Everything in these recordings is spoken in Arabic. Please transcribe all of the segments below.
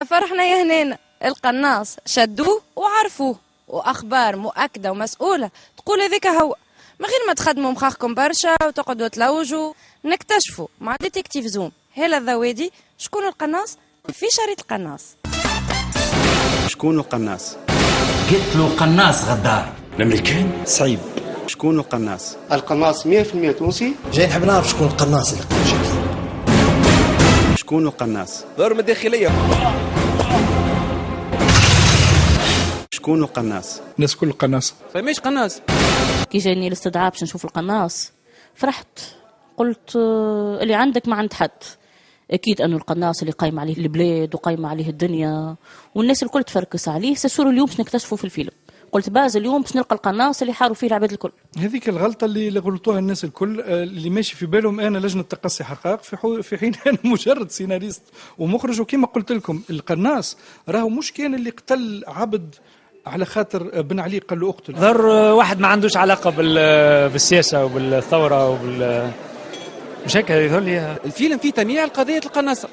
فرحنا يا هنينا، القناص شدوه وعرفوه، واخبار مؤكده ومسؤوله تقول هذيك هو، من غير ما تخدموا مخاخكم برشا وتقعدوا تلوجوا. نكتشفوا مع ديتكتيف زوم هلا الذوادي شكون القناص في شريط القناص. شكون القناص؟ قلت له قناص غدار. الامريكان صعيب. شكون القناص؟ القناص 100% تونسي. جاي نحب نعرف شكون القناص اللي قتل شكيل. شكون القناص؟ ضرب الداخلية. شكون القناص؟ الناس كل قناص. فماش قناص. كي جاني الاستدعاء باش نشوف القناص فرحت، قلت اللي عندك ما عند حد. اكيد انه القناص اللي قايم عليه البلاد وقايم عليه الدنيا والناس الكل تفركس عليه. سسور اليوم باش نكتشفوا في الفيلم، قلت باز اليوم باش نلقى القناص اللي حاروا فيه العباد الكل. هذيك الغلطه اللي غلطوها الناس الكل، اللي ماشي في بالهم انا لجنه تقصي حقائق في حين انا مجرد سيناريست ومخرج. وكما قلت لكم القناص راهو مش كان اللي قتل عبد على خاطر بن علي قال له اقتل. ضر واحد ما عندوش علاقه بالسياسه وبالثوره مش هيك يظهر لي. الفيلم فيه تمييع القضية القناصة.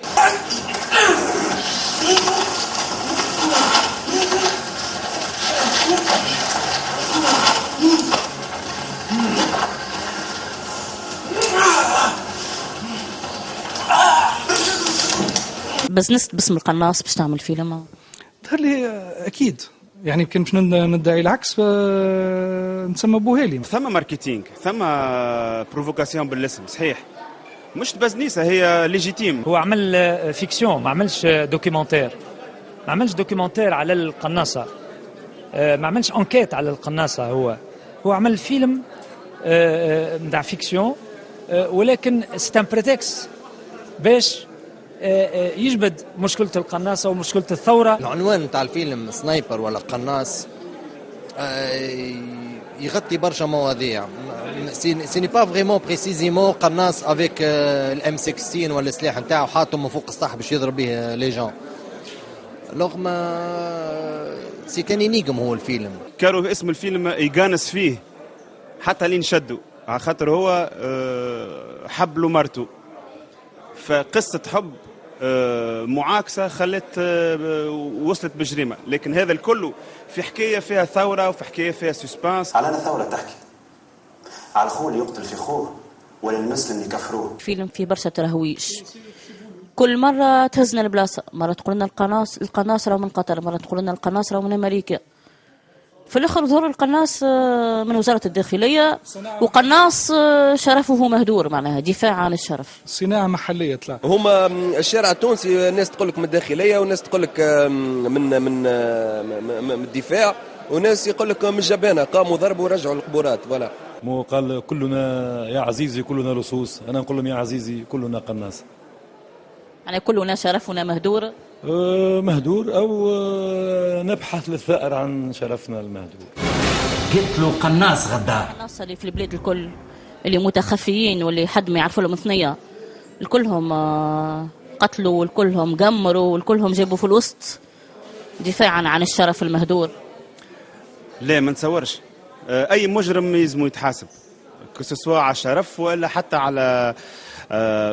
بس نست باسم القناص باش تعمل فيلم ظهر لي اكيد، يعني كان باش ندعي العكس نسمى بوهالي. ثم ماركتينغ، ثم بروفوكاسيون بالاسم صحيح، مش تبزنيسه، هي ليجيتيم. هو عمل فيكسيون، ما عملش دوكيومنتير، ما عملش دوكيومنتير على القناصه، ما عملش انكيت على القناصه. هو عمل فيلم نتاع فيكسيون، ولكن ستان بريتكس باش يجبد مشكله القناصه ومشكله الثوره. العنوان نتاع الفيلم سنايبر ولا قناص يغطي برشا مواضيع. سي با فريمون بريسيزيمون قناص افيك الام 16 ولا السلاح نتاعو حاطه من فوق السطح باش يضرب به لي جون. لوغ ما سي كان ينيقم هو الفيلم. كانوا اسم الفيلم يقانس فيه حتى لين شدوا، على خاطر هو حب له مرته، فقصة حب معاكسة خلت وصلت بجريمة. لكن هذا الكل في حكاية فيها ثورة وفي حكاية فيها سسبانس. على ثورة تحكي على خوه اللي يقتل في خوه ولا المسلم اللي يكفروه. الفيلم فيه برشا ترهويش، كل مرة تهزنا البلاصة. مرة تقول لنا القناص راهو من قطر، مرة تقول لنا القناص راهو من أمريكا. في الآخر ظهر القناص من وزارة الداخلية، وقناص شرفه مهدور، معناها دفاع عن الشرف. صناعة محلية طلع. هما الشارع التونسي الناس تقول لك من الداخلية، وناس تقول لك من الدفاع، وناس يقول لك من الجبانة قاموا ضربوا ورجعوا القبورات. فوالا مو قال كلنا يا عزيزي كلنا لصوص، أنا نقول لهم يا عزيزي كلنا قناص. يعني كلنا شرفنا مهدور. مهدور أو نبحث للثأر عن شرفنا المهدور. قلت له قناص غدار. القناص اللي في البلاد الكل اللي متخفيين واللي حد ما يعرفوا لهم ثنية، الكلهم قتلوا والكلهم قمروا والكلهم جابوا في الوسط دفاعا عن الشرف المهدور. لا ما نتصورش أي مجرم يلزم يتحاسب، كسوا على الشرف ولا حتى على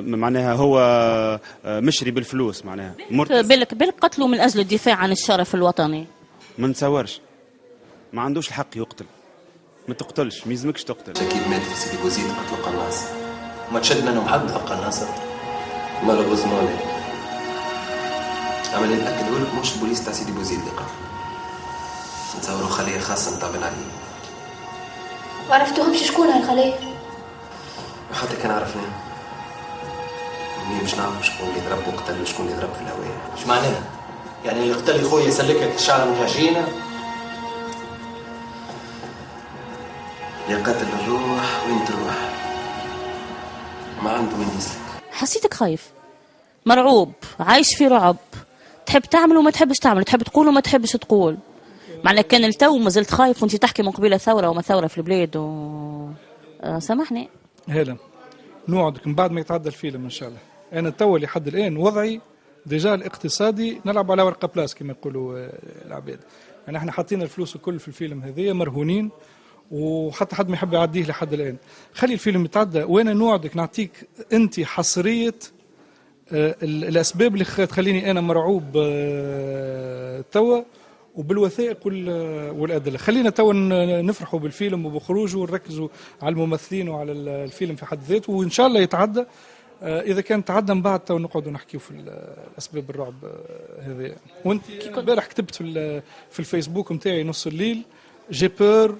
معناها هو مشري بالفلوس. معناها بالك قتلوا من أجل الدفاع عن الشرف الوطني. ما نتصورش، ما عندوش الحق يقتل. ما تقتلش، ما يلزمكش تقتل. أكيد مات في سيدي بوزيد قتلوا قناص، ما تشد منهم حد القناصة ما له غزموني. أما اللي نأكدوا لك مش البوليس تاع سيدي بوزيد اللي قتل، نتصوروا خلية خاصة نتاع بن علي. ما عرفتوهمش شكون هالخلية؟ حتى كان عرفناه، منين مش نعرف شكون اللي ضرب وقتل وشكون اللي ضرب في الهواية. ايش معناها؟ يعني اللي قتل خويا يسلكك الشعر من هجينة؟ يا قاتل الروح وين تروح؟ ما عنده وين يسلك. حسيتك خايف، مرعوب، عايش في رعب، تحب تعمل وما تحبش تعمل، تحب تقول وما تحبش تقول. معنى كان التو ما زلت خايف وانت تحكي من قبيله ثوره وما ثوره في البلاد سامحني. هلا نوعدك من بعد ما يتعدى الفيلم ان شاء الله. انا تو لحد الان وضعي ديجا الاقتصادي نلعب على ورقه بلاس كما يقولوا العباد. يعني احنا حاطين الفلوس الكل في الفيلم هذيا مرهونين، وحتى حد ما يحب يعديه لحد الان. خلي الفيلم يتعدى وانا نوعدك نعطيك انت حصريه الاسباب اللي تخليني انا مرعوب توا وبالوثائق والادله. خلينا توا نفرحوا بالفيلم وبخروجه ونركزوا على الممثلين وعلى الفيلم في حد ذاته، وان شاء الله يتعدى. اذا كان تعدى من بعد توا نقعدوا نحكيوا في الاسباب الرعب هذه. وانت امبارح كتبت في الفيسبوك نتاعي نص الليل جي بور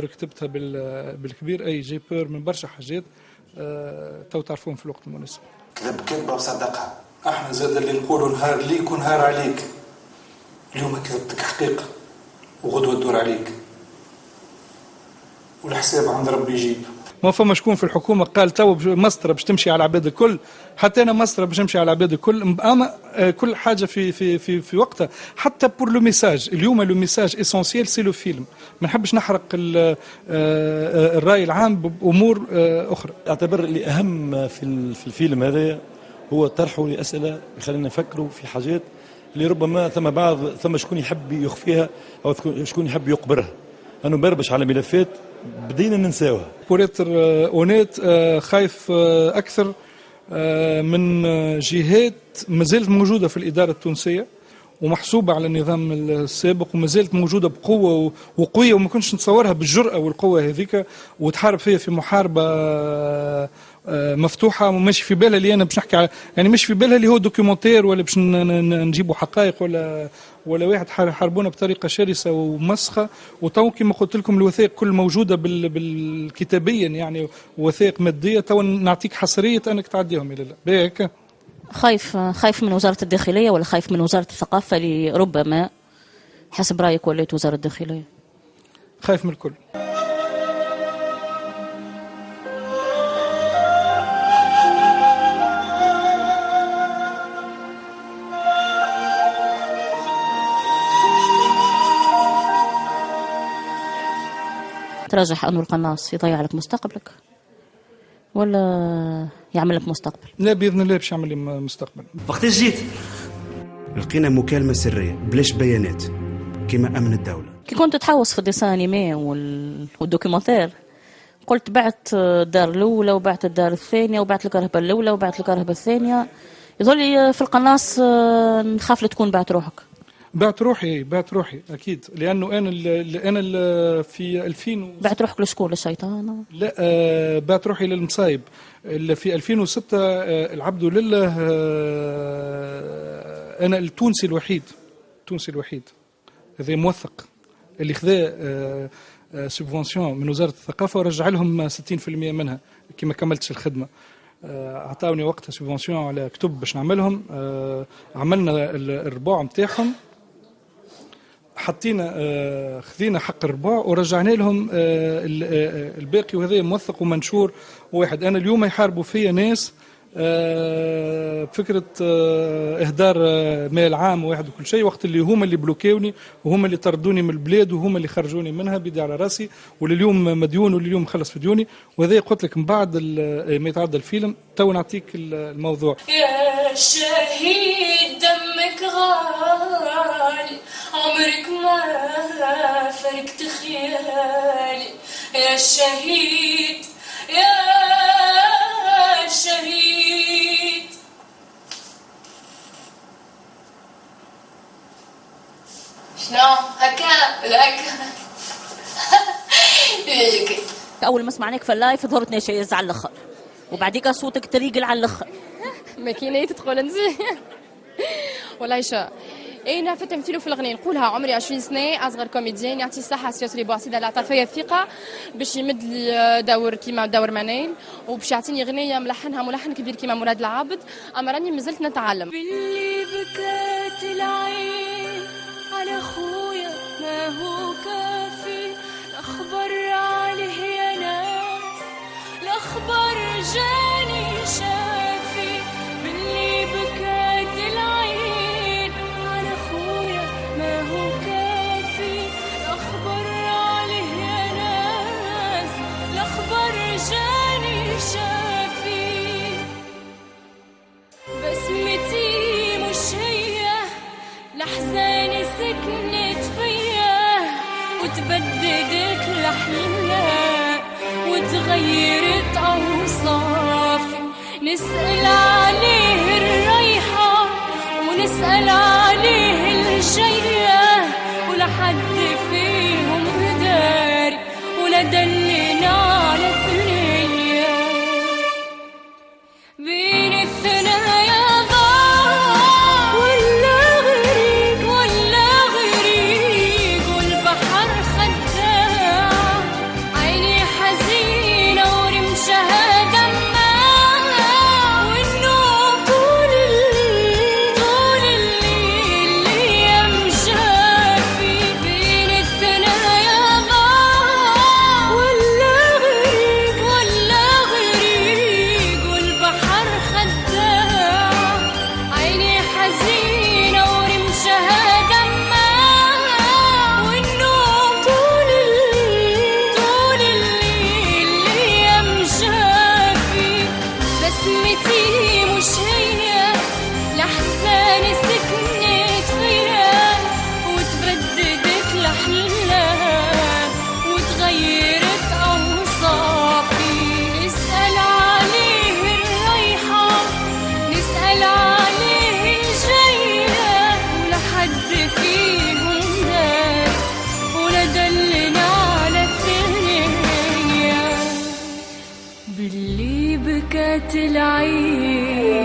كتبتها بالكبير، اي جي بور من برشا حاجات تو تعرفون في الوقت المناسب. كذب كذبه وصدقها. احنا زاد اللي نقولوا نهار ليك ونهار عليك. اليوم كذبتك حقيقه وغدوه تدور عليك، والحساب عند ربي يجيب. ما فما شكون في الحكومه قال تو مسطره باش تمشي على العباد الكل، حتى انا مسطره باش نمشي على العباد الكل، اما كل حاجه في وقتها. حتى بور لو ميساج اليوم، لو ميساج اسونسيال سي لو فيلم. ما نحبش نحرق الراي العام بامور اخرى. اعتبر اللي اهم في الفيلم هذا هو طرحه لاسئله يخلينا نفكروا في حاجات اللي ربما ثم شكون يحب يخفيها او شكون يحب يقبرها. انه بربش على ملفات بدينا ننساوها. بوريتر اونيت خايف اكثر من جهات مازالت موجوده في الاداره التونسيه ومحسوبه على النظام السابق ومازالت موجوده بقوه وقويه، وما كنتش نتصورها بالجرأه والقوه هذيك، وتحارب فيها في محاربه مفتوحه. وماشي في بالها اللي انا باش نحكي يعني مش في بالها اللي هو دوكيومنتير ولا باش نجيبوا حقائق ولا واحد حاربونا بطريقه شرسه ومسخه. وتو كما قلت لكم الوثائق كل موجوده بالكتابيا يعني وثائق ماديه، تو نعطيك حصريه انك تعديهم الى لا بيك. خايف من وزاره الداخليه ولا خايف من وزاره الثقافه اللي ربما حسب رايك وليت وزاره الداخليه؟ خايف من الكل. ترجح أنه القناص يضيع لك مستقبلك ولا يعمل لك مستقبل؟ لا بإذن الله باش يعمل لي مستقبل. وقت جيت لقينا مكالمة سرية بلاش بيانات كما أمن الدولة. كي كنت تحوس في الديسان انيمي والدوكيومنتير قلت بعت الدار الأولى وبعت الدار الثانية وبعت الكرهبة الأولى وبعت الكرهبة الثانية، يظل في القناص نخاف تكون بعت روحك. بعت روحي اكيد، لانه انا في 2000 بعت روحك لشكون؟ للشيطان؟ لا بعت روحي للمصايب. في 2006 العبد لله انا التونسي الوحيد هذا موثق اللي خذا سبفونسيون من وزاره الثقافه ورجع لهم 60% منها كي ما كملتش الخدمه. عطاوني وقتها سبفونسيون على كتب باش نعملهم، عملنا الربوع نتاعهم، حطينا خذينا حق الربوع ورجعنا لهم الباقي، وهذا موثق ومنشور واحد. انا اليوم يحاربوا فيا ناس بفكره اهدار مال عام واحد وكل شيء، وقت اللي هما اللي بلوكيوني وهما اللي طردوني من البلاد وهما اللي خرجوني منها بيدي على راسي، واليوم مديون واليوم مخلص في ديوني. وهذا قلت لك من بعد ما يتعدى الفيلم. تو نعطيك الموضوع. يا شهيد دمك غالي عمرك ما فرقت خيالي، يا شهيد يا شهيد. شنو هكا لك؟ اول ما سمعناك في اللايف ظهرت ناشيز على الاخر، وبعديك صوتك تريقل على الاخر. ماكينه تدخل نزي والله شاء. اي نعرف تمثيله في الغناء، نقولها عمري 20 سنه، اصغر كوميديان، يعطي الصحه سياسي لي بوعسيده اللي عطى فيا الثقه باش يمد لي دور كيما دور منايل، وباش يعطيني غنيه ملحنها ملحن كبير كيما مراد العابد. اما راني مازلت نتعلم. باللي بكات العين على خويا ما هو كافي، الاخبار عليه يا ناس، الاخبار جاني شافي. باللي بكات العين على خويا ما هو كافي، الاخبار عليه يا ناس، الاخبار جاني شافي. بسمتي مش هي لحزاني سكنت فيا، وتبددت لحيا وتغيرت اوصافي. نسأل عليه الريحة ونسأل عليه الجية، ولا حد فيهم داري ولا دلنا على ثنية. بين الثنايا ضاع ولا غريق ولا غريق، والبحر خداع عيني حزينة ورمشها دماع، والنوم طول الليل يمشافي. بين الثنايا ضاع ولا غريق ولا غريق، والبحر خداع عيني حزينة ورمشها دماع، والنوم طول الليل يمشافي. بسمتي مش هي لحسان سكنت فيها، وتبددت الأحلام وتغيرت أوصافي. اسأل عليه الريحة نسأل عليه الجية، ولا حد فيهم دار ولا دلنا على الثنية. باللي بكت العين